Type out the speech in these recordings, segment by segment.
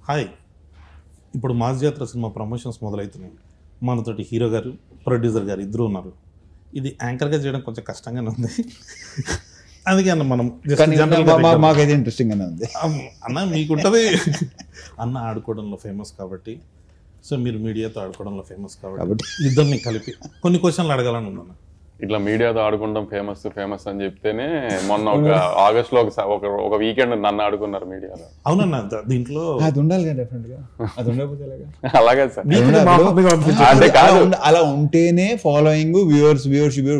Hi, ఇప్పుడు mass జాతర cinema promotions మొదలవుతున్నాయి. మనతోటి హీరో గారు, ప్రొడ్యూసర్ గారు ఇద్దరు ఉన్నారు. ఇది యాంకర్గా చేయడం కొంచెం కష్టంగానే ఉంది. అందుకే అన్న మనం మాకైతే ఇంట్రెస్టింగ్ గానే ఉంది. అన్న మీకుంటుంది అన్న ఆడుకోవడంలో ఫేమస్ కాబట్టి, సో మీరు మీడియాతో ఆడుకోవడంలో ఫేమస్ కాబట్టి ఇద్దరిని కలిపి కొన్ని క్వశ్చన్లు అడగాలని ఉందన్న. ఇట్లా మీడియాతో ఆడుకుంటాం ఫేమస్ అని చెప్తేనే మొన్న ఒక ఆగస్ట్ లో ఒక వీకెండ్ నన్ను ఆడుకున్నారు మీడియాలో. అవునన్న, దీంట్లో అది ఉండాలి కదా డెఫినెట్ గా. అది ఉండకపోతే అలాగే సార్, అంటే కాదు, అలా ఉంటేనే ఫాలోయింగ్,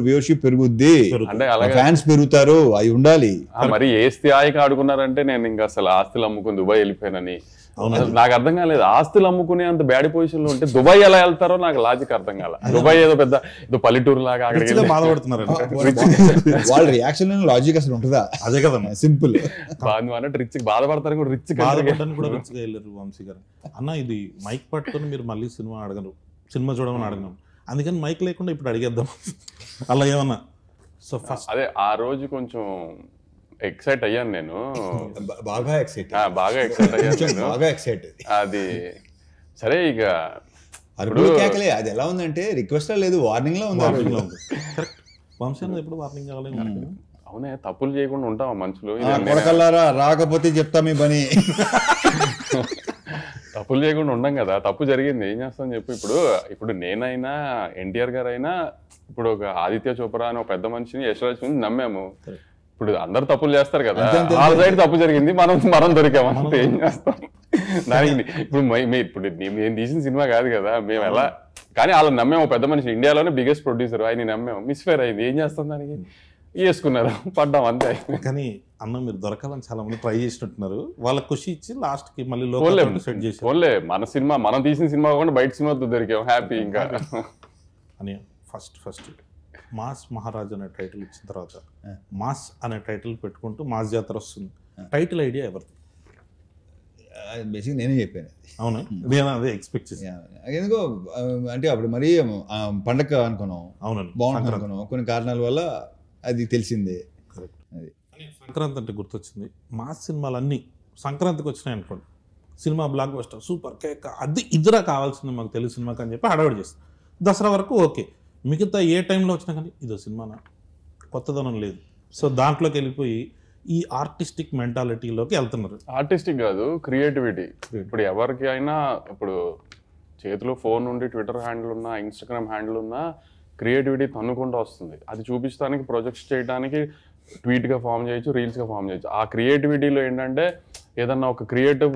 వ్యూవర్షిప్ పెరుగుద్ది, అంటే అలాగే ఫ్యాన్స్ పెరుగుతారు, అవి ఉండాలి. మరి ఏ స్థాయికి ఆడుకున్నారంటే నేను ఇంకా అసలు ఆస్తులు అమ్ముకుని దుబాయ్ వెళ్ళిపోయానని. నాకు అర్థం కాలేదు, ఆస్తులు అమ్ముకునే అంత బ్యాడ్ పొజిషన్ లో ఉంటే దుబాయ్ ఎలా వెళ్తారో నాకు లాజిక్ అర్థం కాల. దుబాయ్ ఏదో పెద్ద పల్లెటూరు లాగా అక్కడికి బాధపడుతున్నారు. వాళ్ళ రియాక్షన్ లాజిక్ అసలు ఉంటుందా? అదే కదా సింపుల్. అన్నట్టు రిచ్ బాధపడతారు కూడా, రిచ్ బాధపడడానికి కూడా రిచ్గా వెళ్ళారు వంశీ గారు. అన్న ఇది మైక్ పట్టుకొని మీరు మళ్ళీ సినిమా అడగరు, సినిమా చూడమని అడగను, అందుకని మైక్ లేకుండా ఇప్పుడు అడిగేద్దాం అలా ఏమన్నా. సో ఫస్ట్ అదే ఆ రోజు కొంచెం ఎక్సైట్ అయ్యాను నేను, బాగా ఎక్సైట్ అయ్యాను. అది సరే, ఇక కేకలే. అది ఎలా ఉందంటే రిక్వెస్ట్ లేదు, వార్నింగ్ లో ఉంది. వంశీ ఎప్పుడు వార్నింగ్ కావాలి? అవునే, తప్పులు చేయకుండా ఉంటావా మనుషులు? కొడకల్లారా రాకపోతే చెప్తా మీ పని. తప్పులు చేయకుండా ఉండం కదా, తప్పు జరిగింది ఏం చేస్తాం చెప్పు. ఇప్పుడు నేనైనా ఎన్టీఆర్ గారు అయినా, ఇప్పుడు ఒక ఆదిత్య చోప్రా అని ఒక పెద్ద మనిషిని, యశ్వరాజ్ నమ్మాము. ఇప్పుడు అందరు తప్పులు చేస్తారు కదా, వాళ్ళ సైడ్ తప్పు జరిగింది, మనం దొరికామంటే ఏం చేస్తాం దానికి. ఇప్పుడు నేను తీసిన సినిమా కాదు కదా, మేము ఎలా కానీ వాళ్ళని నమ్మాము. పెద్ద మనిషి, ఇండియాలోనే బిగ్గెస్ట్ ప్రొడ్యూసర్, ఆయన నమ్మాము. మిస్ఫేర్ అయింది, ఏం చేస్తాం దానికి, వేసుకున్నారు, పడ్డాం అంతే. కానీ అన్న మీరు దొరకాలని చాలా మంది ట్రై చేసినట్టున్నారు, వాళ్ళకి ఖుషి ఇచ్చి లాస్ట్ కి మళ్ళీ సెట్ చేసి ఓన్లే మన సినిమా, మనం తీసిన సినిమా కాకుండా బయట సినిమాతో దొరికాం, హ్యాపీ. ఇంకా అని ఫస్ట్ మాస్ మహారాజ్ అనే టైటిల్ ఇచ్చిన తర్వాత మాస్ అనే టైటిల్ పెట్టుకుంటూ మాస్ జాతర వస్తుంది. టైటిల్ ఐడియా ఎవరిది? బేసిక్ నేనే చెప్పాను. అవునా? నేను అదే ఎక్స్పెక్ట్ చేశాను. ఎందుకో అంటే అప్పుడు మరీ పండగ అనుకున్నాం, అవునండి బాగుంటుంది అనుకున్నాం, కొన్ని కారణాల వల్ల అది తెలిసిందే. అది సంక్రాంతి అంటే గుర్తొచ్చింది, మాస్ సినిమాలన్నీ సంక్రాంతికి వచ్చినాయి అనుకోండి, cinema block buster super cake, అది ఇద్దరా కావాల్సింది మాకు తెలుగు సినిమాకి అని చెప్పి హడావిడి చేస్తాం. దసరా వరకు ఓకే, మిగతా ఏ టైంలో వచ్చినా కానీ ఇదో సినిమానా, కొత్తదనం లేదు. సో దాంట్లోకి వెళ్ళిపోయి ఈ ఆర్టిస్టిక్ మెంటాలిటీలోకి వెళ్తున్నారు. ఆర్టిస్టిక్ కాదు, క్రియేటివిటీ. ఇప్పుడు ఎవరికి అయినా ఇప్పుడు చేతిలో ఫోన్ ఉండి ట్విట్టర్ హ్యాండిల్ ఉన్నా, ఇన్స్టాగ్రామ్ హ్యాండిల్ ఉన్నా, క్రియేటివిటీ తన్నుకుంటూ వస్తుంది. అది చూపించడానికి, ప్రొజెక్ట్స్ చేయడానికి ట్వీట్గా ఫామ్ చేయొచ్చు, రీల్స్గా ఫామ్ చేయొచ్చు. ఆ క్రియేటివిటీలో ఏంటంటే ఏదన్నా ఒక క్రియేటివ్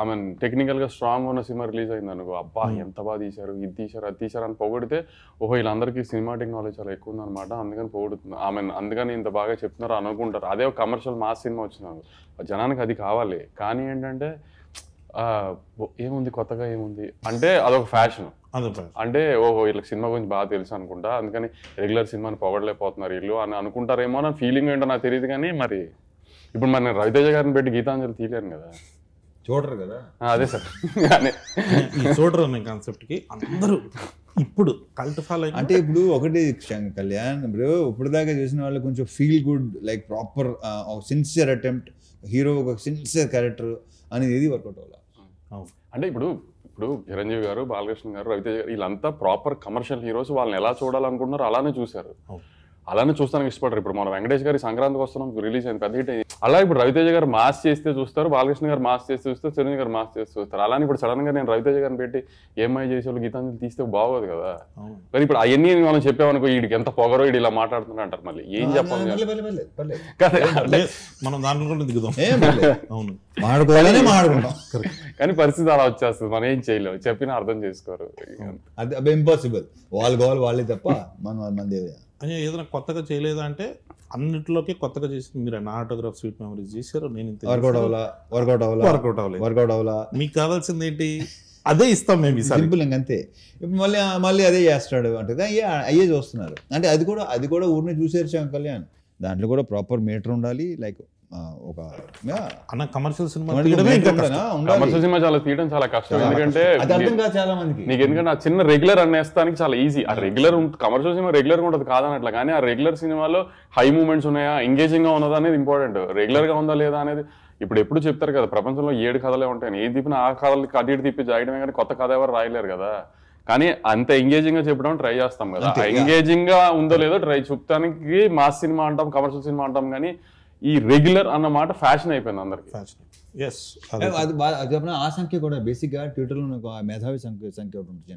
ఐ మీన్ టెక్నికల్గా స్ట్రాంగ్ ఉన్న సినిమా రిలీజ్ అయింది అనుకో, అబ్బా ఎంత బాగా తీశారు, ఇది తీశారు, అది తీశారు అని పొగిడితే, ఓహో వీళ్ళందరికీ సినిమాటిక్ నాలెడ్జ్ చాలా ఎక్కువ ఉందన్నమాట, అందుకని పొగుడుతుంది, ఐ మీన్ అందుకని ఇంత బాగా చెప్తున్నారు అనుకుంటారు. అదే ఒక కమర్షియల్ మాస్ సినిమా వచ్చినాను, జనానికి అది కావాలి. కానీ ఏంటంటే ఏముంది కొత్తగా, ఏముంది అంటే అదొక ఫ్యాషన్. అంటే ఓహో వీళ్ళకి సినిమా గురించి బాగా తెలుసు అనుకుంటా, అందుకని రెగ్యులర్ సినిమాని పొగడలేకపోతున్నారు వీళ్ళు అని అనుకుంటారేమో నా ఫీలింగ్ ఏంటో నాకు తెలియదు. కానీ మరి ఇప్పుడు మరి నేను రవితేజ గారిని పెట్టి గీతాంజలి తీయలేను కదా, చూడరు కదా. అదే సార్, చూడరు అనే కాన్సెప్ట్కి అందరూ ఇప్పుడు కల్ట్ ఫాలో. అంటే ఇప్పుడు ఒకటి కళ్యాణ్, ఇప్పుడు దాకా చూసిన వాళ్ళు కొంచెం feel good, like proper sincere attempt, hero ఒక సిన్సియర్ క్యారెక్టర్ అనేది ఏది వర్కౌట్ అవ్వాలి. అంటే ఇప్పుడు చిరంజీవి గారు, బాలకృష్ణ గారు, రవితేజ గారు వీళ్ళంతా ప్రాపర్ కమర్షియల్ హీరోస్. వాళ్ళని ఎలా చూడాలనుకుంటున్నారు అలానే చూశారు, అలానే చూస్తానికి ఇష్టపడరు. ఇప్పుడు మన వెంకటేష్ గారి సంక్రాంతికి వస్తున్నాం రిలీజ్ అయింది, పెద్ద హిట్ అయింది. అలా ఇప్పుడు రవితేజ గారు మాస్ చేస్తే చూస్తారు, బాలకృష్ణ గారు మాస్ చేస్తే చూస్తారు, చిరంజీవి గారు మాస్ చేస్తే చూస్తారు. అలానే ఇప్పుడు సడన్ గా నేను రవితేజ గారిని పెట్టి ఏమై చేసేవాళ్ళు గీతాంజలి తీస్తే బాగోదు కదా. మరి ఇప్పుడు అవన్నీ మనం చెప్పామనుకో, వీడికి ఎంత పొగరో, వీడు ఇలా మాట్లాడుతున్నా అంటారు, మళ్ళీ ఏం చెప్పాలి మనం దాంట్లో కూడా దిగుదాం. అవును, కానీ పరిస్థితి అలా వచ్చేస్తుంది, మనం ఏం చేయలేము, చెప్పినా అర్థం చేసుకోరు. అది ఇంపాసిబుల్, వాళ్ళు కావాలి వాళ్ళే తప్ప మనం అని ఏదైనా కొత్తగా చేయలేదా అంటే అన్నింటిలోకి కొత్తగా చేసింది మీరు. నా ఆటోగ్రాఫ్ స్వీట్ మెమరీస్ చేశారు, నేను వర్కౌట్ అవ్వాలా. మీకు కావాల్సింది ఏంటి, అదే ఇస్తాం మేము, సింపుల్ అంతే. ఇప్పుడు మళ్ళీ అదే చేస్తాడు అంటే అయ్యే చూస్తున్నారు. అంటే అది కూడా ఊరిని చూసేసాం కళ్యాణ్, దాంట్లో కూడా ప్రాపర్ మీటర్ ఉండాలి. లైక్ ఒక అన్న కమర్షియల్ సినిమా చాలా తీయడం చాలా కష్టం, ఎందుకంటే చాలా మందికి నీకు ఎందుకంటే ఆ చిన్న రెగ్యులర్ అనేస్తానికి చాలా ఈజీ. ఆ రెగ్యులర్ కమర్షియల్ సినిమా రెగ్యులర్ గా ఉంటుంది కాదనట్లా, కానీ ఆ రెగ్యులర్ సినిమాలో హై మూమెంట్స్ ఉన్నాయా, ఎంగేజింగ్ గా ఉన్నదా అనేది ఇంపార్టెంట్. రెగ్యులర్ గా ఉందా లేదా అనేది ఇప్పుడు ఎప్పుడు చెప్తారు కదా ప్రపంచంలో 7 కథలే ఉంటాయని, ఏ తిప్పిన ఆ కథలకి అటు ఇటు తిప్పి చేయడమే కానీ కొత్త కథ ఎవరు రాయలేరు కదా. కానీ అంత ఎంగేజింగ్ గా చెప్పడం ట్రై చేస్తాం కదా, ఎంగేజింగ్ గా ఉందో లేదో ట్రై చూపడానికి మాస్ సినిమా అంటాం, కమర్షియల్ సినిమా అంటాం, కానీ ఈ రెగ్యులర్ అన్న మాట ఫ్యాషన్ అయిపోయింది అందరికి. అది ఆ సంఖ్య కూడా బేసిక్ గా ట్విట్టర్ లో మేధావి సంఖ్య ఒకటి ఉంటుంది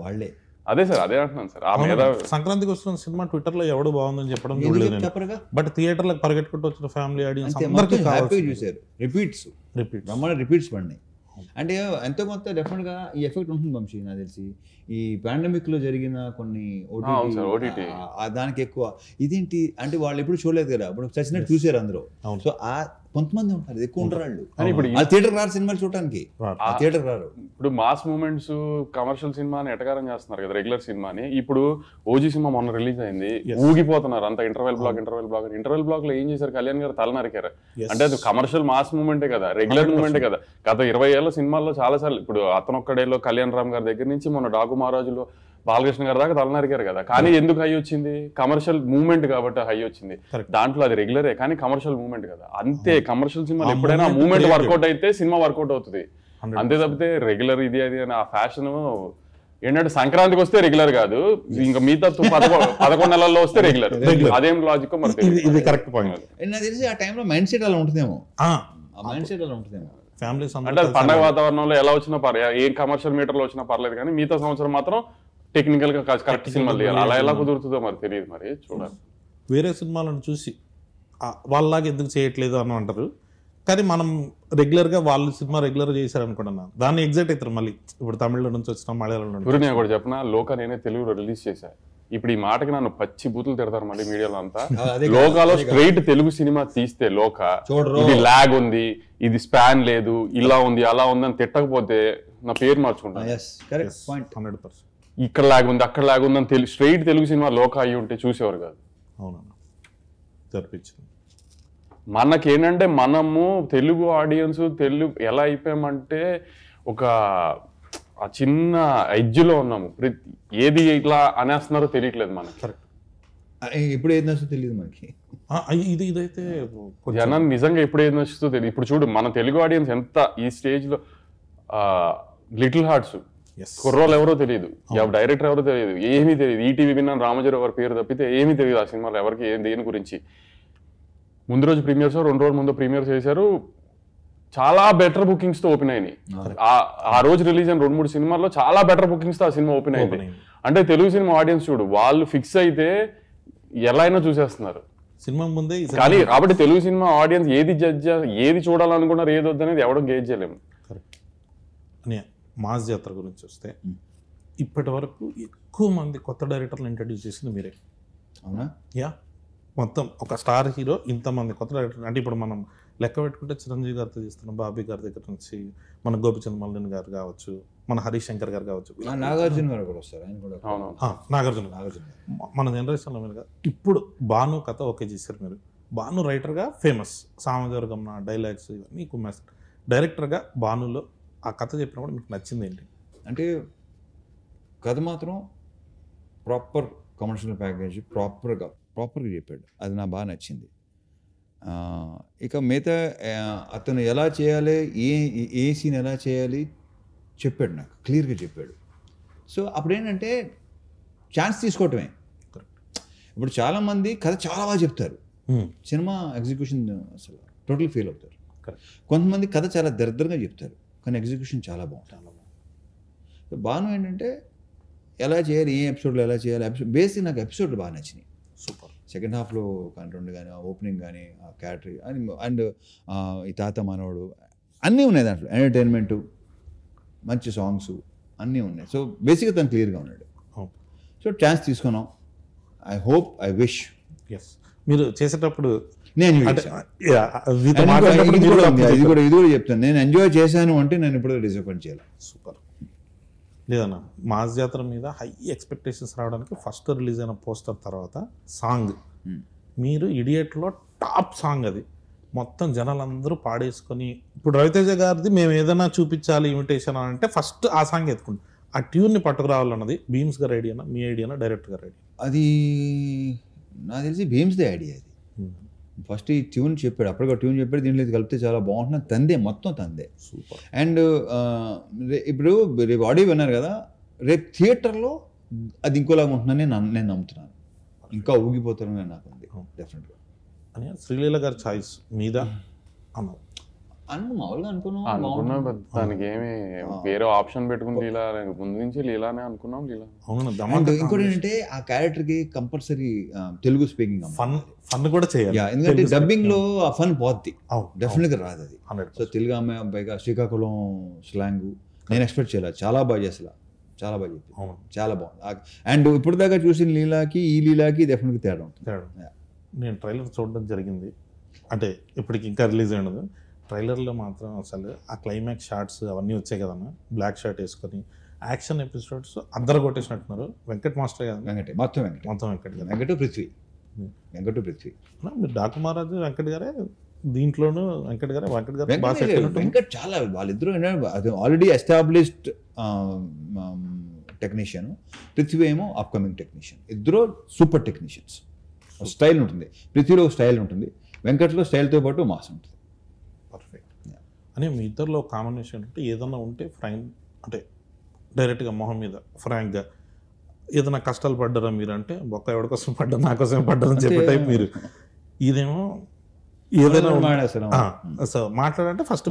వాళ్ళే. అదే సార్, అదే అంటున్నాను సార్. ఆ మీద సంక్రాంతికి వస్తున్న సినిమా ట్విట్టర్ లో ఎవడు బాగుందని చెప్పడం చూడలేదు, బట్ థియేటర్లకు పరిగెట్టుకుంటూ వచ్చిన ఫ్యామిలీ ఆడియన్స్ చూసారు. రిపీట్స్ బ్రహ్మాండ రిపీట్స్ పడినాయి. అంటే ఎంతో కొంత డెఫినెట్ గా ఈ ఎఫెక్ట్ ఉంటుంది వంశీ. నాకు తెలిసి ఈ పాండమిక్ లో జరిగిన కొన్ని ఓటీటీ దానికి ఎక్కువ ఇదేంటి అంటే వాళ్ళు ఎప్పుడు చూడలేదు కదా, అప్పుడు చచ్చినట్టు చూసారు అందరూ. సో ఆ కొంతమంది ఉంటారు, ఎక్కువ ఉంటారు వాళ్ళు. ఆ థియేటర్ రారు సినిమాలు చూడటానికి, థియేటర్ రారు. ఇప్పుడు మాస్ మూమెంట్స్ కమర్షియల్ సినిమాని ఎటకారం చేస్తున్నారు కదా రెగ్యులర్ సినిమాని. ఇప్పుడు ఓజీ సినిమా మొన్న రిలీజ్ అయింది, ఊగిపోతున్నారు అంత ఇంటర్వెల్ బ్లాక్ లో ఏం చేశారు, కళ్యాణ్ గారు తల నరికారు. అంటే అది కమర్షియల్ మాస్ మూమెంటే కదా, రెగ్యులర్ మూమెంటే కదా. గత 20 ఏళ్ల సినిమాల్లో చాలా సార్లు, ఇప్పుడు అతనొక్కడేలో కళ్యాణ్ రామ్ గారి దగ్గర నుంచి మొన్న డాకు మహారాజులో బాలకృష్ణ గారి దాకా తలనరికారు కదా. కానీ ఎందుకు హై వచ్చింది, కమర్షియల్ మూమెంట్ కాబట్టి హై వచ్చింది. దాంట్లో అది రెగ్యులరే కానీ కమర్షియల్ మూమెంట్ కదా. అంతే, కమర్షియల్ సినిమాలు ఎప్పుడైనా మూమెంట్ వర్కౌట్ అయితే సినిమా వర్కౌట్ అవుతుంది, అంతే తప్పితే రెగ్యులర్ ఇది అది అని ఆ ఫ్యాషన్ ఏంటంటే సంక్రాంతికి వస్తే రెగ్యులర్ కాదు, ఇంకా మిగతా 11 నెలల్లో వస్తే రెగ్యులర్. అదేం లాజిక్ మరి ఇది కరెక్ట్ పాయింట్. నాకు తెలిసి ఆ టైంలో మైండ్ సెట్ అలా ఉంటుందేమో, మైండ్ సెట్ అలా ఉంటుందేమో. ఫ్యామిలీస్ అంటే పండగ వాతావరణంలో ఎలా వచ్చినా పర్లేదు, ఏ కమర్షియల్ మీటర్లో వచ్చినా పర్లేదు, కానీ మిగతా సంవత్సరం మాత్రం టెక్నికల్ గా కరెక్ట్ సినిమాలు తీయాలి. అలా ఎలా కుదురుతుందో మరి తెలియదు, మరి చూడాలి. వేరే సినిమాలను చూసి వాళ్ళలాగా ఎందుకు చేయట్లేదు అని అంటారు, కానీ మనం రెగ్యులర్ గా వాళ్ళు సినిమా రెగ్యులర్ చేశారు అనుకుంటున్నా దాన్ని ఎగ్జైట్ అవుతారు. మళ్ళీ ఇప్పుడు తమిళ నుంచి వచ్చిన మలయాళం నుంచి నేను కూడా చెప్పిన లోక నేనే తెలుగులో రిలీజ్ చేశా. ఇప్పుడు ఈ మాటకి నన్ను పచ్చి బూతులు తిడతారు మళ్ళీ మీడియాలో అంతా. లోకాలో స్ట్రైట్ తెలుగు సినిమా తీస్తే లోక ఇది లాగ్ ఉంది, ఇది స్పాన్ లేదు, ఇలా ఉంది అలా ఉంది అని తిట్టకపోతే నా పేరు మార్చుకుంటాను. 100%. ఇక్కడ లాగ్ ఉంది అక్కడ లాగ్ ఉంది అని స్ట్రైట్ తెలుగు సినిమా లోక అయ్యి ఉంటే చూసేవారు కాదు. అవునన్నా జరిపించింది. మనకేంటంటే మనము తెలుగు ఆడియన్స్ తెలుగు ఎలా అయిపోయామంటే ఒక ఆ చిన్న ఎడ్జ్లో ఉన్నాము, ఏది ఇట్లా అనేస్తున్నారో తెలియట్లేదు మనకి. కరెక్ట్, ఎప్పుడు ఏది నచ్చుతో తెలియదు మనకి. ఇదైతే జనాన్ని నిజంగా ఎప్పుడు ఏది నచ్చుతో తెలియదు. ఇప్పుడు చూడు మన తెలుగు ఆడియన్స్ ఎంత ఈ స్టేజ్ లో లిటిల్ హార్ట్స్ కుర్రోలు ఎవరో తెలియదు, డైరెక్టర్ ఎవరో తెలియదు, ఏమీ తెలియదు. ఈటీవీ విన్నాను రామోజీరావు గారి పేరు తప్పితే ఏమీ తెలియదు ఆ సినిమాలో ఎవరికి దేని గురించి. ముందు రోజు ప్రీమియర్స్ 2 రోజుల ముందు ప్రీమియర్స్ చేశారు, చాలా బెటర్ బుకింగ్స్ తో ఓపెన్ అయినాయి. ఆ రోజు రిలీజ్ అయిన 2-3 సినిమాల్లో చాలా బెటర్ బుకింగ్స్ తో ఆ సినిమా ఓపెన్ అయింది. అంటే తెలుగు సినిమా ఆడియన్స్ చూడు వాళ్ళు ఫిక్స్ అయితే ఎలా అయినా చూసేస్తున్నారు సినిమా ముందే. కానీ కాబట్టి తెలుగు సినిమా ఆడియన్స్ ఏది ఏది చూడాలనుకున్నారు ఏది వద్దనేది ఎవడో గేజ్ చేయలేము. మాస్ జాతర గురించి వస్తే ఇప్పటి వరకు ఎక్కువ మంది కొత్త డైరెక్టర్లు ఇంట్రడ్యూస్ చేసింది మీరే. అవునా? యా, మొత్తం ఒక స్టార్ హీరో ఇంతమంది కొత్త డైరెక్టర్. అంటే ఇప్పుడు మనం లెక్క పెట్టుకుంటే చిరంజీవి గారితో చేస్తున్నాం, బాబీ గారి దగ్గర నుంచి మన గోపిచంద్ మల్లిన్ గారు కావచ్చు, మన హరీష్ శంకర్ గారు కావచ్చు, నాగార్జున గారు కూడా వస్తారు. నాగార్జున మన జనరేషన్లో మీరు ఇప్పుడు భాను కథ ఓకే చేశారు మీరు. భాను రైటర్గా ఫేమస్, సామజవర్గం డైలాగ్స్ ఇవన్నీ కుమ్మేస్తారు. డైరెక్టర్గా భానులో ఆ కథ చెప్పినప్పుడు మీకు నచ్చింది ఏంటి? అంటే కథ మాత్రం ప్రాపర్ కమర్షియల్ ప్యాకేజ్ ప్రాపర్గా చెప్పాడు, అది నాకు బాగా నచ్చింది. ఇక మిగతా అతను ఎలా చేయాలి, ఏ సీన్ ఎలా చేయాలి చెప్పాడు, నాకు క్లియర్గా చెప్పాడు. సో అప్పుడు ఏంటంటే ఛాన్స్ తీసుకోవటమే. ఇప్పుడు చాలామంది కథ చాలా బాగా చెప్తారు, సినిమా ఎగ్జిక్యూషన్ అసలు టోటల్ ఫెయిల్ అవుతారు. కొంతమంది కథ చాలా దరిద్రంగా చెప్తారు కానీ ఎగ్జిక్యూషన్ చాలా బాగుంటుంది. బాను ఏంటంటే ఎలా చేయాలి, ఏ ఎపిసోడ్లో ఎలా చేయాలి, బేసిక్ నాకు ఎపిసోడ్లు బాగా నచ్చినాయి. సూపర్. సెకండ్ హాఫ్లో కంటెంట్ కానీ, ఓపెనింగ్ కానీ, ఆ క్యాటరీ అండ్ ఈ తాత మనవడు అన్నీ ఉన్నాయి దాంట్లో. ఎంటర్టైన్మెంటు, మంచి సాంగ్స్ అన్నీ ఉన్నాయి. సో బేసిక్గా తను క్లియర్గా ఉన్నాడు. సో ఛాన్స్ తీసుకున్నాం. I hope, I wish. Yes, మీరు చేసేటప్పుడు నేను ఇది కూడా చెప్తాను, నేను ఎంజాయ్ చేశాను అంటే నేను ఇప్పుడు డిసప్పాయింట్ చేయాలి. సూపర్. లేదన్నా, మాస్ జాతర మీద హై ఎక్స్పెక్టేషన్స్ రావడానికి ఫస్ట్ రిలీజ్ అయిన పోస్టర్ తర్వాత సాంగ్, మీరు ఇడియట్లో టాప్ సాంగ్ అది, మొత్తం జనాలందరూ పాడేసుకొని, ఇప్పుడు రవితేజ గారిది మేము ఏదైనా చూపించాలి ఇమిటేషన్ అని అంటే ఫస్ట్ ఆ సాంగ్ ఎత్తుకుంటాం. ఆ ట్యూన్ని పట్టుకురావాలన్నది భీమ్స్ గారి ఐడియానా, మీ ఐడియానా, డైరెక్టర్ గారి ఐడియా? అది నాకు తెలిసి భీమ్స్దే ఐడియా. అది ఫస్ట్ ఈ ట్యూన్ చెప్పాడు, అప్పటికే ట్యూన్ చెప్పాడు, దీంట్లో ఇది కలిపితే చాలా బాగుంటుంది, తందే మొత్తం తందే. సూపర్. అండ్ ఇప్పుడు రేపు ఆడియో విన్నారు కదా, రేపు థియేటర్లో అది ఇంకోలాగా ఉంటుందని నేను నమ్ముతున్నాను. ఇంకా ఊగిపోతారని నాకు ఉంది డెఫినెట్గా. అని శ్రీలీల గారి ఛాయిస్ మీద అన్నారు మామూలుగా అనుకున్నాం, దానికి ఏమి వేరే ఆప్షన్ పెట్టుకుని లీలా ముందు నుంచి లీలానే అనుకున్నాం. లీలా అవును. ఇంకోటి ఏంటంటే ఆ క్యారెక్టర్కి కంపల్సరీ తెలుగు స్పీకింగ్ ఫన్ కూడా చేయాలి. ఎందుకంటే డబ్బింగ్ లో ఆ ఫన్ పోద్ది, అవును, డెఫినెట్గా రాదు అది. 100%. సో తెలుగు అమ్మాయి అబ్బాయిగా శ్రీకాకుళం స్లాంగ్ నేను ఎక్స్పెక్ట్ చేయలేదు, చాలా బాగా చేసలా, చాలా బాగా చెప్పి, అవును, చాలా బాగుంది. అండ్ ఇప్పుడు దాకా చూసిన లీలాకి ఈ లీలాకి డెఫినెట్గా తేడా ఉంటుంది. తేడా. నేను ట్రైలర్ చూడడం జరిగింది, అంటే ఇప్పటికి ఇంకా రిలీజ్ అయినది. ట్రైలర్లో మాత్రం అసలు ఆ క్లైమాక్స్ షార్ట్స్ అవన్నీ వచ్చాయి కదన్నా, బ్లాక్ షర్ట్ వేసుకొని యాక్షన్ ఎపిసోడ్స్ అందరు కొట్టేసినట్టున్నారు. వెంకట్ మాస్టర్ కదా, మొత్తం వెంకట్ గారు, వెంకట పృథ్వీ. మీరు డాకు మహారాజు వెంకట్ గారే దీంట్లోనూ, వెంకట్ గారు బాగా సెట్ అయినట్టు. వెంకట్ చాలా, వాళ్ళిద్దరూ ఆల్రెడీ ఎస్టాబ్లిష్డ్ టెక్నీషియన్, పృథ్వీ ఏమో అప్కమింగ్ టెక్నీషియన్. ఇద్దరు సూపర్ టెక్నీషియన్స్. స్టైల్ ఉంటుంది, పృథ్వీలో స్టైల్ ఉంటుంది, వెంకట్లో స్టైల్తో పాటు మాస్ ఉంటుంది. పర్ఫెక్ట్. అని మీ ఇద్దరిలో కాంబినేషన్ అంటే ఏదన్నా ఉంటే ఫ్రాంక్, అంటే డైరెక్ట్గా మొహం మీద ఫ్రాంక్గా ఏదైనా కష్టాలు పడ్డారా మీరు అంటే, బొక్క ఎవరి కోసం పడ్డా, నా కోసం పడ్డారని చెప్పే టైప్ మీరు. ఇదేమో ఏదైనా మాట్లాడంటే ఫస్ట్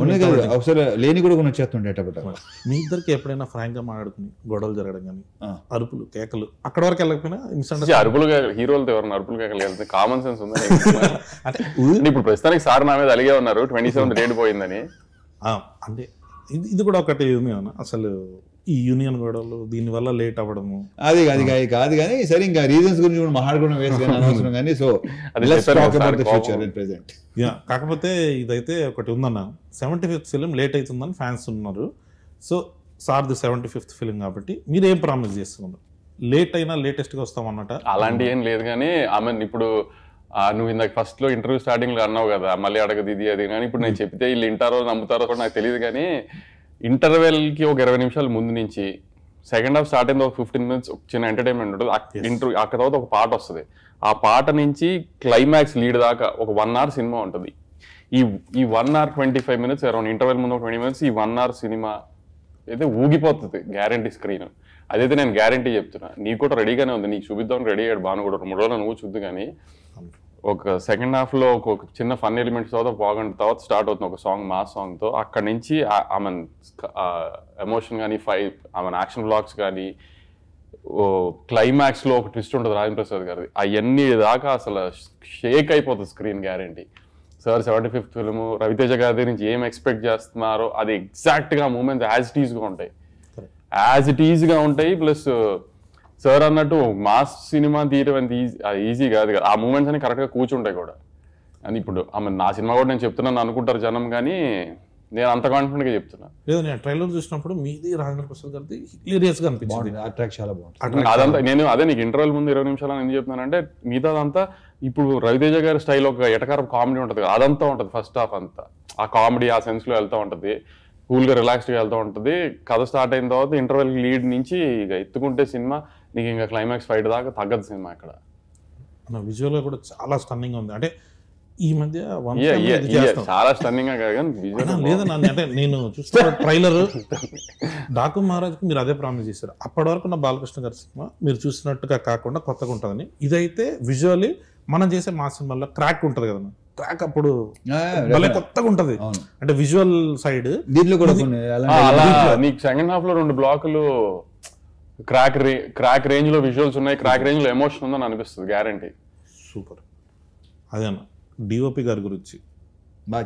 ఒకసారి లేని కూడా కొన్ని వచ్చేస్తుండే. మీ ఇద్దరికి ఎప్పుడైనా ఫ్రాంక్ గా మాట్లాడుకుని గొడవలు జరగడం కానీ, అరుపులు కేకలు అక్కడ వరకు వెళ్ళకపోయినా అరుపులు హీరోలతో ఎవరైనా అరుపులు కేకలు వెళ్తే కామన్ సెన్స్ ఉంది అంటే. ఇప్పుడు ప్రస్తుతానికి సార్ నా మీద అలిగే ఉన్నారు 27 డేట్ పోయిందని. అంటే ఇది కూడా ఒకటి ఉంది అన్న, అసలు ఈ యూనియన్ గొడవలు దీనివల్ల లేట్ అవ్వడము అది కాదు కానీ సరే, ఇంకా రీజన్స్ గురించి కూడా మాట్లాడుకోవడం వేస్ట్ అనవసరం కానీ. సో కాకపోతే ఇదైతే ఒకటి ఉందన్న, 75th ఫిలిం లేట్ అవుతుందని ఫ్యాన్స్ ఉన్నారు. సో సార్ది 75th ఫిలిం కాబట్టి మీరు ఏం ప్రామిస్ చేస్తున్నారు? లేట్ అయినా లేటెస్ట్గా వస్తామన్నట అలాంటి ఏం లేదు కానీ, ఆమె ఇప్పుడు నువ్వు ఇందాక ఫస్ట్ లో ఇంటర్వ్యూ స్టార్టింగ్ లో అన్నావు కదా, మళ్ళీ అడగదు ఇది అది కానీ, ఇప్పుడు నేను చెప్తే వీళ్ళు వింటారో నమ్ముతారో కూడా నాకు తెలియదు కానీ, ఇంటర్వెల్కి ఒక 20 నిమిషాల ముందు నుంచి సెకండ్ హాఫ్ స్టార్ట్ అయింది, ఒక 15 minutes చిన్న ఎంటర్టైన్మెంట్ ఉంటుంది. ఇంటర్వ్యూ ఆ తర్వాత ఒక పాట వస్తుంది, ఆ పాట నుంచి క్లైమాక్స్ లీడ్ దాకా ఒక 1 hour సినిమా ఉంటుంది. ఈ 1 hour 25 minutes అరౌండ్ ఇంటర్వెల్ ముందు 20 minutes, ఈ 1 hour సినిమా అయితే ఊగిపోతుంది గ్యారంటీ స్క్రీన్. అదైతే నేను గ్యారంటీ చెప్తున్నా. నీకు కూడా రెడీగానే ఉంది, నీకు చూపిద్దాం రెడీ అయ్యాడు బాను కూడా, 3 రోజులు నువ్వు చూద్దు. కానీ ఒక సెకండ్ హాఫ్ లో ఒక చిన్న ఫన్ ఎలిమెంట్స్ తర్వాత బాగుంటుంది, తర్వాత స్టార్ట్ అవుతుంది ఒక సాంగ్, మాస్ సాంగ్ తో. అక్కడి నుంచి ఆమె ఎమోషన్ కానీ, ఆమె యాక్షన్ బ్లాక్స్ కానీ, క్లైమాక్స్ లో ఒక ట్విస్ట్ ఉంటుంది రాజేంద్ర ప్రసాద్ గారి, అవన్నీ దాకా అసలు షేక్ అయిపోతుంది screen guarantee. Sir 75th film, Ravi Teja గారి నుంచి ఏం ఎక్స్పెక్ట్ చేస్తున్నారో అది ఎగ్జాక్ట్ గా మూమెంట్స్ యాజ్ ఇట్ ఈజ్ గా ఉంటాయి. ప్లస్ సార్ అన్నట్టు మాస్ సినిమా తీయడం అంత ఈజీ కాదు కదా, ఆ మూమెంట్స్ అని కరెక్ట్గా కూర్చుంటాయి కూడా. అని ఇప్పుడు ఆమె నా సినిమా కూడా నేను చెప్తున్నాను అనుకుంటారు జనం, కానీ నేను అంత కాన్ఫిడెంట్గా చెప్తున్నా. లేదు, నేను ట్రైలర్ చూసినప్పుడు మీది రాజేంద్ర ప్రసాద్ గారిది హిలేరియస్గా అనిపించింది, చాలా బాగుంది అదంతా. నేను అదే నీకు ఇంటర్వెల్ ముందు 20 నిమిషాలు ఎందుకు చెప్తున్నానంటే, మిగతా అదంతా ఇప్పుడు రవితేజ గారి స్టైల్ ఒక ఎటకారం కామెడీ ఉంటుంది కదా, అదంతా ఉంటుంది. ఫస్ట్ హాఫ్ అంతా ఆ కామెడీ ఆ సెన్స్లో వెళ్తూ ఉంటుంది, కూల్గా రిలాక్స్డ్గా వెళ్తూ ఉంటుంది. కథ స్టార్ట్ అయిన తర్వాత ఇంటర్వెల్ లీడ్ నుంచి ఇక ఎత్తుకుంటే సినిమా నీకు ఇంకా క్లైమాక్స్ ఫైట్ దాకా తగ్గదు సినిమా. ఇక్కడ విజువల్గా కూడా చాలా స్టన్నింగ్ ఉంది. అంటే ఈ మధ్య చాలా స్టన్నింగ్ గా కాదు కానీ లేదన్నా, అంటే నేను చూస్తున్న ట్రైలర్ డాకు మహారాజ్కి మీరు అదే ప్రామిస్ చేశారు. అప్పటి వరకు నా బాలకృష్ణ గారి సినిమా మీరు చూసినట్టుగా కాకుండా కొత్తగా ఉంటుందని. ఇదైతే విజువల్లీ మనం చేసే మా సినిమాలో క్రాక్ ఉంటుంది కదన్నా, క్రాక్ అప్పుడు భలే కొత్తగా ఉంటది. అంటే విజువల్ సైడ్ దీంట్లో కూడా నీకు సెకండ్ హాఫ్ లో 2 బ్లాకులు క్రాక్ రేంజ్ లో విజువల్స్ ఉన్నాయి, క్రాక్ రేంజ్ లో ఎమోషన్ ఉందని అనిపిస్తుంది గ్యారంటీ. సూపర్. అదేనా డిఓపి గారి గురించి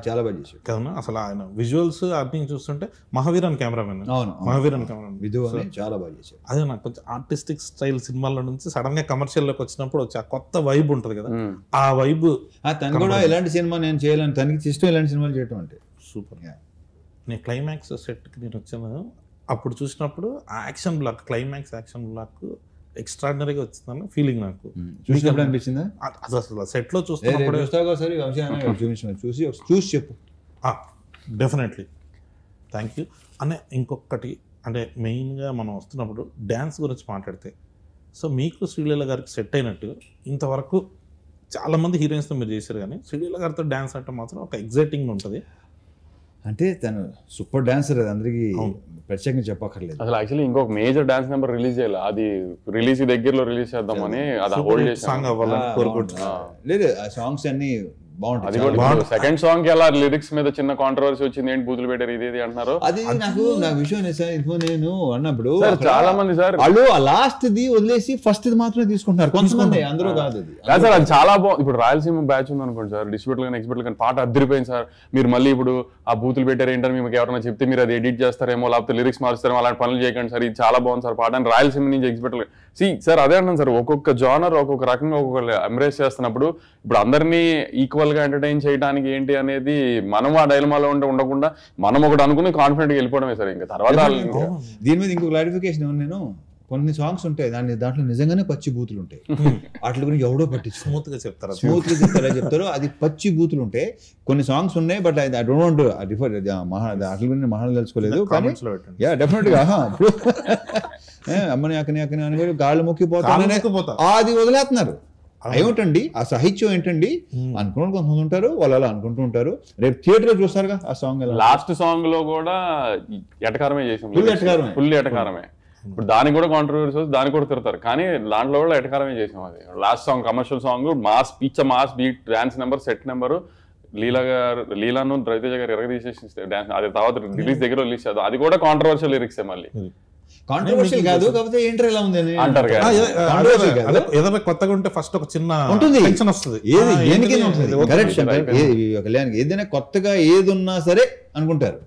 చాలా బాగా చేశాడు కదన్నా. అసలు ఆయన విజువల్స్ అన్ని చూస్తుంటే మహావీరన్ కెమెరామెన్, మహావీరన్ కెమెరామెన్ చాలా బాగా చేశాడు. అదే నాకు కొంచెం ఆర్టిస్టిక్ స్టైల్ సినిమాల నుంచి సడన్ గా కమర్షియల్ లోకి వచ్చినప్పుడు వచ్చి ఆ కొత్త వైబ్ ఉంటుంది కదా, ఆ వైబ్. తను కూడా ఎలాంటి సినిమా నేను చేయాలని, తనకి ఇష్టం ఇలాంటి సినిమాలు చేయటం అంటే. సూపర్. నేను క్లైమాక్స్ సెట్కి నేను వచ్చాను, అప్పుడు చూసినప్పుడు ఆ action block, climax action block ఎక్స్ట్రాడినరీగా వచ్చిందని ఫీలింగ్ నాకు. చూసినప్పుడు అనిపించిందా? అది అసలు సెట్లో చూస్తున్నప్పుడు చూసి చెప్పు. Definitely, thank you. అనే ఇంకొకటి అంటే మెయిన్గా మనం వస్తున్నప్పుడు డ్యాన్స్ గురించి మాట్లాడితే, సో మీకు శ్రీలీల గారికి సెట్ అయినట్టు ఇంతవరకు చాలా మంది హీరోయిన్స్తో మీరు చేశారు కానీ శ్రీలీల గారితో డ్యాన్స్ అంటే మాత్రం ఒక ఎగ్జైటింగ్ ఉంటుంది. అంటే తను సూపర్ డాన్సర్, అది అందరికీ ప్రత్యేకంగా చెప్పక్కర్లేదు. అసలు యాక్చువల్లీ ఇంకొక మేజర్ డాన్స్ నెంబర్ రిలీజ్ చేయాలి, అది రిలీజ్ దగ్గరలో రిలీజ్ చేద్దామని అది హోల్డ్ చేసాం. సాంగ్ అవ్వాలని కోరుకుంటున్నాను. లేదు ఆ సాంగ్స్ అన్ని అది బాగుంటాయి. కూడా సెకండ్ సాంగ్ కి ఎలా లిరిక్స్ మీద చిన్న కాంట్రవర్సీ వచ్చింది, ఏంటి బూతులు పెట్టారు ఇది అంటున్నారు. అది నా విషయం సార్, ఇప్పుడు నేను అన్నప్పుడు చాలా మంది సార్ వాళ్ళు ఆ లాస్ట్ ది వదిలేసి ఫస్ట్ ది మాత్రమే తీసుకుంటున్నారు కొంతమంది, అందరూ కాదు. అది కాదు సార్, అది చాలా బాగుంది. ఇప్పుడు రాయలసీమ బ్యాచ్ ఉంది అనుకోండి సార్, డిస్ట్రిబ్యూటర్ కానీ ఎక్స్పర్ట్ కానీ పాట అద్దరిపోయింది సార్. మీరు మళ్ళీ ఇప్పుడు ఆ బూతులు పెట్టారు ఏంటని మీకు ఎవరైనా చెప్తే మీరు అది ఎడిట్ చేస్తారేమో, లేకపోతే లిరిక్స్ మారుస్తారేమో, అలాంటి పనులు చేయకండి సార్, ఇది చాలా బాగుంది సార్ పాట అని రాయలసీమ నుంచి ఎక్స్పర్ట్ సార్ అదే అంటాను సార్. ఒక్కొక్క జానర్ ఒక్కొక్క రకంగా ఒక్కొక్క ఎంబ్రేస్ చేస్తున్నప్పుడు ఇప్పుడు అందరినీ ఈక్వల్ గా ఎంటర్టైన్ చేయడానికి ఏంటి అనేది మనం ఆ డైలమాలో ఉండకుండా మనం ఒకటి అనుకుని కాన్ఫిడెంట్ గా వెళ్ళిపోవడమే సార్. ఇంకా తర్వాత దీని మీద ఇంకో క్లారిఫికేషన్ ఏమన్నా, నేను కొన్ని సాంగ్స్ ఉంటాయి దాంట్లో నిజంగానే పచ్చి బూతులు ఉంటాయి, వాటి గురించి ఎవడో పట్టించు స్మూత్ గా చెప్తారు, చెప్తారు అది పచ్చి బూతులు ఉంటాయి. కొన్ని సాంగ్స్ ఉన్నాయి, but I don't want refer వాటి గురించి మహాన్ తెలుసుకోలేదు. యా డెఫినెట్ గా అమ్మని అక్కని అక్కని అని గాళ్ళు మొక్కిపోతానే అది వదిలేస్తున్నారు. ఏమిటండి ఆ సాహిత్యం ఏంటండి అనుకున్న కొంతమంది ఉంటారు, వాళ్ళు అలా అనుకుంటూ ఉంటారు. రేపు థియేటర్ చూస్తారుగా ఆ సాంగ్, లాస్ట్ సాంగ్ లో కూడా ఎటకారమే చేసాం, ఫుల్ ఎటకారమే. ఇప్పుడు దానికి కూడా కాంట్రవర్సీ వస్తుంది, దానికి కూడా తిడతారు, కానీ దాంట్లో కూడా ఎటకారమే చేసాం. అది last song commercial song, mass పిచ్చ mass beat, dance number, set number, లీలాను రవితేజ గారు ఎరగదీసేసి డాన్స్, అది తర్వాత రిలీజ్ దగ్గర రిలీజ్ చేద్దాం, అది కూడా కాంట్రవర్షియల్ లిరిక్స్ మళ్ళీ. కాంట్రవర్షియల్ కాదు, కాకపోతే ఏంటర్ ఎలా ఉంది అంటారు. ఏదైనా కొత్తగా ఉంటే ఫస్ట్ ఒక చిన్న టెన్షన్ వస్తుంది, కళ్యాణ్కి ఏదైనా కొత్తగా ఏది ఉన్నా సరే అనుకుంటారు,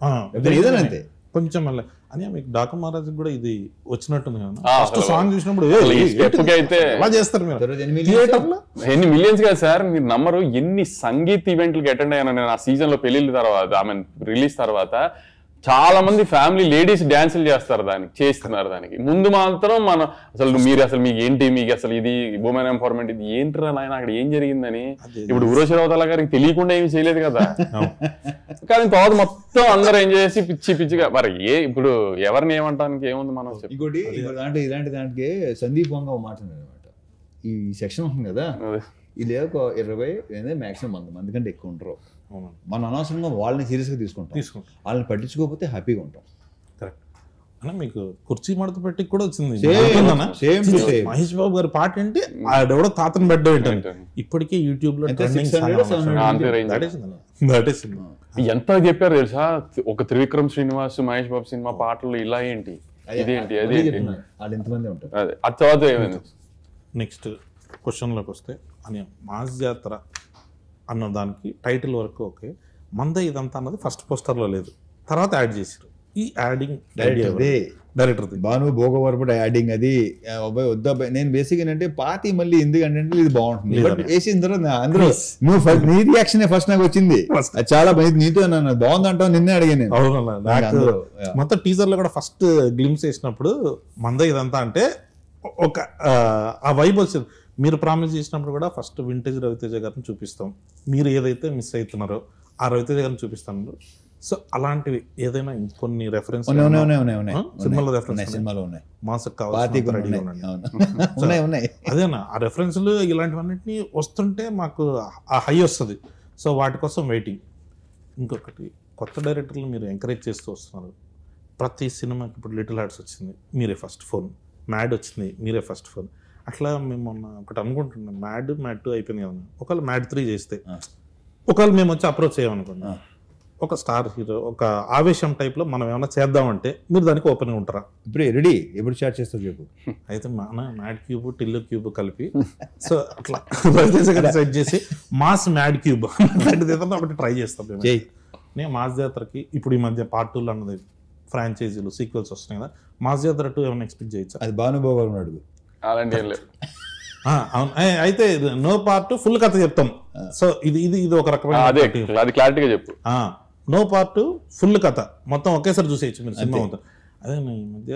ఏదైనా అంతే. కొంచెం మళ్ళీ అని మీకు డాకు మహారాజ్ కూడా ఇది వచ్చినట్టుంది కదా, ఫస్ట్ సాంగ్ చూసినప్పుడు ఎలా చేస్తారు మీరు థియేటర్లో? ఎన్ని మిలియన్స్ కదా సార్, మీరు నమ్మరు ఎన్ని సంగీత్ ఈవెంట్లకి అటెండ్ అయ్యాను నేను ఆ సీజన్ లో, పెళ్లిళ్ళ తర్వాత ఐ మీన్ రిలీజ్ తర్వాత. చాలా మంది ఫ్యామిలీ లేడీస్ డాన్సులు చేస్తారు, చేస్తున్నారు. దానికి ముందు మాత్రం మనం అసలు మీకు ఏంటి, మీకు అసలు ఇది ఉమెన్ ఎంపవర్మెంట్, ఇది ఏంటిరా నాయన అక్కడ ఏం జరిగిందని. ఇప్పుడు ఉరోషిరావతల గారికి తెలియకుండా ఏమి చేయలేదు కదా, కానీ తర్వాత మొత్తం అందరూ ఎంజాయ్ చేసి పిచ్చి పిచ్చిగా. మరి ఇప్పుడు ఎవరిని ఏమంటానికి ఏముంది మనం. ఇంకోటి దాంట్లో ఇలాంటి దానికి సందీప్ వంగ మాట్లాడారు అనమాట. ఈ సెక్షన్ ఉంటుంది కదా, ఇది ఒక 20 మ్యాక్సిమం 100 మంది కంటే ఎక్కువ ఉంటారు. మనం అనవసరంగా వాళ్ళని సీరియస్గా తీసుకుంటాం, వాళ్ళని పట్టించుకోకపోతే హ్యాపీగా ఉంటాం. కరెక్ట్ అన్న, మీకు కుర్చీ మడత పెట్టి కూడా వచ్చింది మహేష్ బాబు గారి పాట ఏంటి, ఆడెవడో తాతను బెడ్ ఏంటంటే ఇప్పటికే యూట్యూబ్ లో ఎంత చెప్పారు తెలుసా. ఒక త్రివిక్రమ్ శ్రీనివాస్ మహేష్ బాబు సినిమా పాటలు ఇలా ఏంటి, ఇదేంటి, అదేంటి, అది తర్వాత ఏమైంది. నెక్స్ట్ క్వశ్చన్లోకి వస్తే అని మాస్ జాతర అన్న దానికి టైటిల్ వరకు ఓకే, మంద ఇదంతా అన్నది ఫస్ట్ పోస్టర్లో లేదు, తర్వాత యాడ్ చేశారు. ఈ యాడింగ్ డైరెక్టర్ భాను భోగవరపుడు యాడింగ్ అది అబ్బాయి వద్దాబాయి. నేను బేసిక్ ఏంటంటే పాతి మళ్ళీ ఎందుకంటే ఇది బాగుంటుంది వేసిన తర్వాత అందరూ నువ్వు నీ రియాక్షన్ ఫస్ట్ నాకు వచ్చింది, అది చాలా నీతో నన్ను బాగుంది అంటావు, నిన్నే అడిగాను నేను. మొత్తం టీజర్ లో కూడా ఫస్ట్ గ్లిమ్స్ వేసినప్పుడు మంద ఇదంతా అంటే ఒక ఆ వైబ్ వచ్చింది. మీరు ప్రామిస్ చేసినప్పుడు కూడా ఫస్ట్ వింటేజ్ రవితేజ గారిని చూపిస్తాం, మీరు ఏదైతే మిస్ అవుతున్నారో ఆ రవితేజ గారిని చూపిస్తాను. సో అలాంటివి ఏదైనా కొన్ని రెఫరెన్స్ సినిమాలో అదేనా ఆ రెఫరెన్స్లు ఇలాంటివన్నిటిని వస్తుంటే మాకు ఆ హై వస్తుంది. సో వాటి కోసం వెయిటింగ్. ఇంకొకటి కొత్త డైరెక్టర్లు మీరు ఎంకరేజ్ చేస్తూ వస్తున్నారు. ప్రతి సినిమాకి ఇప్పుడు లిటిల్ హార్ట్స్ వచ్చింది, మీరే ఫస్ట్ ఫోన్. మ్యాడ్ వచ్చింది, మీరే ఫస్ట్ ఫోన్. అట్లా మేము మొన్న ఒకటి అనుకుంటున్నాం, మ్యాడ్ 2 అయిపోయింది కదా, ఒకవేళ మ్యాడ్ 3 చేస్తే ఒకవేళ మేము వచ్చి అప్రోచ్ చేయమనుకున్నాం, ఒక స్టార్ హీరో ఒక ఆవేశం టైప్లో మనం ఏమైనా చేద్దామంటే మీరు దానికి ఓపెన్గా ఉంటారా? ఇప్పుడు రెడీ, ఎప్పుడు స్టార్ట్ చేస్తారు చెప్పు. అయితే మన మ్యాడ్ క్యూబ్ టిల్లు క్యూబ్ కలిపి సో అట్లా సెట్ చేసి మాస్ మ్యాడ్ క్యూబ్ అలాంటిది ఏదన్నా ఒకటి ట్రై చేస్తాం. నేను మాస్ జాతరకి ఇప్పుడు ఈ మధ్య పార్ట్ 2 అన్నది ఫ్రాంచైజీలు సీక్వెల్స్ వస్తున్నాయి కదా, మాస్ జాతర 2 ఏమైనా ఎక్స్పెక్ట్ చేయొచ్చా? అది భానుభావు అడుగు. అలాంటి అవును, అయితే నో పార్ట్ ఫుల్ కథ చెప్తాం. సో ఇది ఇది ఇది ఒక రకమైన క్లారిటీగా చెప్పు. నో పార్ట్ ఫుల్ కథ మొత్తం ఒకేసారి చూసేయచ్చు మీరు సినిమా మొత్తం. అదే ఈ మధ్య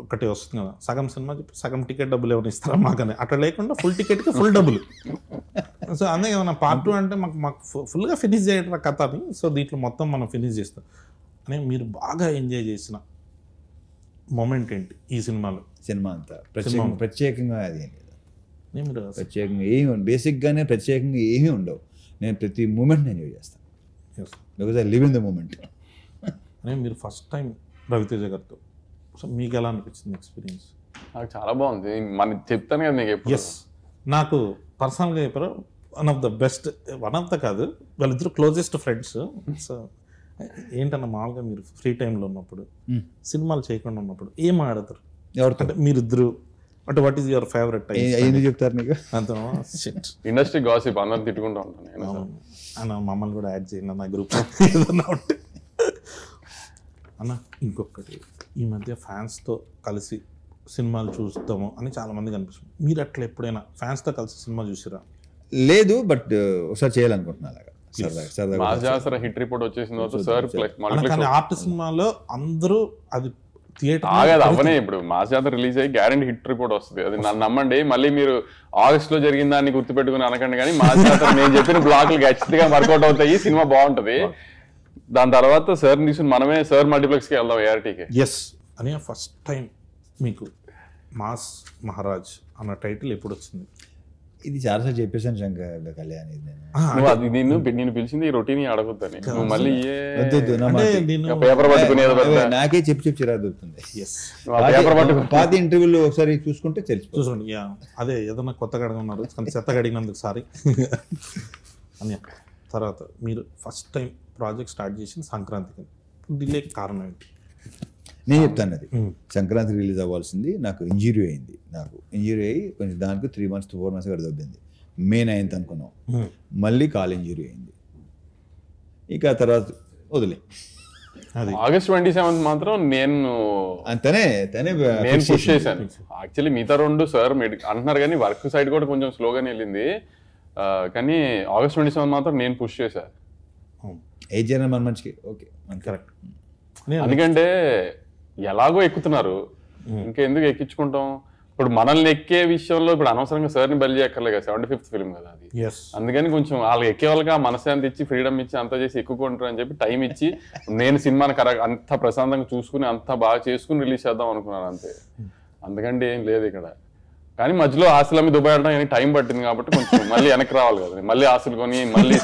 ఒకటి వస్తుంది కదా, సగం సినిమా చెప్పి సగం టికెట్ డబ్బులు ఏమైనా ఇస్తారా మాకని, అట్లా లేకుండా ఫుల్ టికెట్కి ఫుల్ డబ్బులు. సో అందుకే ఏమన్నా పార్ట్ 2 అంటే మాకు ఫుల్గా ఫినిష్ చేయడం కథని. సో దీంట్లో మొత్తం మనం ఫినిష్ చేస్తాం అని. మీరు బాగా ఎంజాయ్ చేసిన మూమెంట్ ఏంటి ఈ సినిమాలో? సినిమా అంతా ప్రత్యేకంగా అది ఏం లేదు. మీరు ప్రత్యేకంగా ఏమి బేసిక్గానే ప్రత్యేకంగా ఏమీ ఉండవు. నేను ప్రతి మూమెంట్ ఎంజాయ్ చేస్తాను, yes. Because I live in the moment. అనే మీరు ఫస్ట్ టైం రవితేజ గారితో, సో మీకు ఎలా అనిపించింది ఎక్స్పీరియన్స్? నాకు చాలా బాగుంది. మన చెప్తాను కదా నీకు ఎప్పుడు. ఎస్, నాకు పర్సనల్గా చెప్పారు one of the best, one of the కాదు, వాళ్ళిద్దరు క్లోజెస్ట్ ఫ్రెండ్స్. సో ఏంటన్నా మామూలుగా మీరు ఫ్రీ టైంలో ఉన్నప్పుడు, సినిమాలు చేయకుండా ఉన్నప్పుడు ఏం ఆడతారు? ఎవరితో అంటే మీరిద్దరు, అంటే what is your favourite time? ఎందుకు చెప్తారు నీకు? అంత షిట్ ఇండస్ట్రీ గాసిప్ అందరు తిట్టుకుంటూ ఉంటాను నేను. అన్న మమ్మల్ని కూడా యాడ్ చేయండి అన్న గ్రూప్ ఏదన్నా ఉంటే. అన్న ఇంకొకటి, ఈ మధ్య ఫ్యాన్స్తో కలిసి సినిమాలు చూస్తాము అని చాలా మంది కనిపిస్తుంది. మీరు అట్లా ఎప్పుడైనా ఫ్యాన్స్తో కలిసి సినిమా చూసిరా? లేదు, బట్ ఒకసారి చేయాలనుకుంటున్నా అలాగా సరదాగా. మాస్ జాసర హిట్ రిపోర్ట్ వచ్చేసిన తర్వాత సార్ కానీ ఆర్ట్ సినిమాలో అందరూ అది థియేటర్ ఆగదు అవనే. ఇప్పుడు మాస్ జాతర రిలీజ్ అయ్యి గ్యారెంటీ హిట్ రిపోర్ట్ వస్తుంది, అది నన్ను నమ్మండి. మళ్ళీ మీరు ఆగస్ట్ లో జరిగిన దాన్ని గుర్తుపెట్టుకుని అనకండి, కానీ మాస్ జాతర నేను చెప్పిన బ్లాక్లు ఖచ్చితంగా వర్కౌట్ అవుతాయి, సినిమా బాగుంటది. దాని తర్వాత సార్ తీసుకుని మనమే సార్ మల్టీప్లెక్స్కి వెళ్దాం ఏఆర్టీకి. ఎస్ అని ఫస్ట్ టైం మీకు మాస్ మహారాజ్ అన్న టైటిల్ ఎప్పుడు వచ్చింది? ఇది చాలాసార్లు చెప్పేసాను శంకర్ కళ్యాణ్. ఇది నేను నువ్వు అది నేను పిలిచింది ఈ రొటీన్ అడగొద్దని, నువ్వు మళ్ళీ వద్దు, నా మాట. పేపర్ పట్టుకునేది నాకే చెప్పి చిరాకు దొరుకుతుంది. ఎస్, పేపర్ పట్టుకుని పాత ఇంటర్వ్యూలు ఒకసారి చూసుకుంటే తెలిసిపోతుంది. చూసుకోండి. యా, అదే ఏదన్నా కొత్తగా అడగన్నారు కానీ చెత్తగా అడిగినందుకు సారీ అని. తర్వాత మీరు ఫస్ట్ టైం ప్రాజెక్ట్ స్టార్ట్ చేసింది సంక్రాంతికి, డిలే కారణం ఏంటి? నేను చెప్తాను. అది సంక్రాంతి రిలీజ్ అవ్వాల్సింది, నాకు ఇంజురీ అయింది. నాకు ఇంజురీ అయ్యి కొంచెం దానికి 3 months to 4 months కూడా దొబ్బింది. May 9th అనుకున్నాం, మళ్ళీ కాల్ ఇంజురీ అయింది. ఇక ఆ తర్వాత వదిలే. అది ఆగస్ట్ 27th మాత్రం నేను పుష్ చేశాను. యాక్చువల్లీ మిగతా 2 సార్ అంటున్నారు కానీ వర్క్ సైడ్ కూడా కొంచెం స్లోగానే వెళ్ళింది, కానీ ఆగస్ట్ 27 మాత్రం నేను పుష్ చేశాను. ఏజ్ చేయడం మన మంచికి ఓకే, కరెక్ట్. ఎందుకంటే ఎలాగో ఎక్కుతున్నారు, ఇంకా ఎందుకు ఎక్కించుకుంటాం? ఇప్పుడు మనల్ని ఎక్కే విషయంలో ఇప్పుడు అనవసరంగా సార్ని బలి చేయక్కర్లే కదా, 75th ఫిల్మ్ కదా అది. అందుకని కొంచెం వాళ్ళకి ఎక్కే వాళ్ళకి మనశ్శాంతి ఇచ్చి ఫ్రీడమ్ ఇచ్చి అంతా చేసి ఎక్కుకుంటారు అని చెప్పి టైం ఇచ్చి నేను సినిమాని అంత ప్రశాంతంగా చూసుకుని అంత బాగా చేసుకుని రిలీజ్ చేద్దాం అనుకున్నాను అంతే. అందుకంటే ఏం లేదు ఇక్కడ. కానీ మధ్యలో ఆశలు అమ్మి దుబాయ్ వెళ్ళడం టైం పట్టింది కాబట్టి కొంచెం మళ్ళీ వెనక్కి రావాలి కదా, మళ్ళీ ఆశలు కొని మళ్ళీ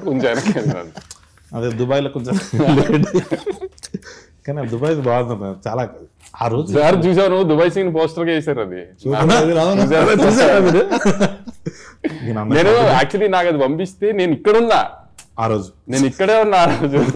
కొంచెం వెనక్కి వెళ్ళాలి. అదే దుబాయ్లో కొంచెం కానీ దుబాయ్ బాగుంది చాలా. ఆ రోజు సార్ చూసాను దుబాయ్ సీన్ పోస్టర్ గా వేసారు, అది నేను యాక్చువల్లీ నాకు అది పంపిస్తే నేను ఇక్కడ ఉన్నా, ఆ రోజు నేను ఇక్కడే ఉన్నా ఆ రోజు.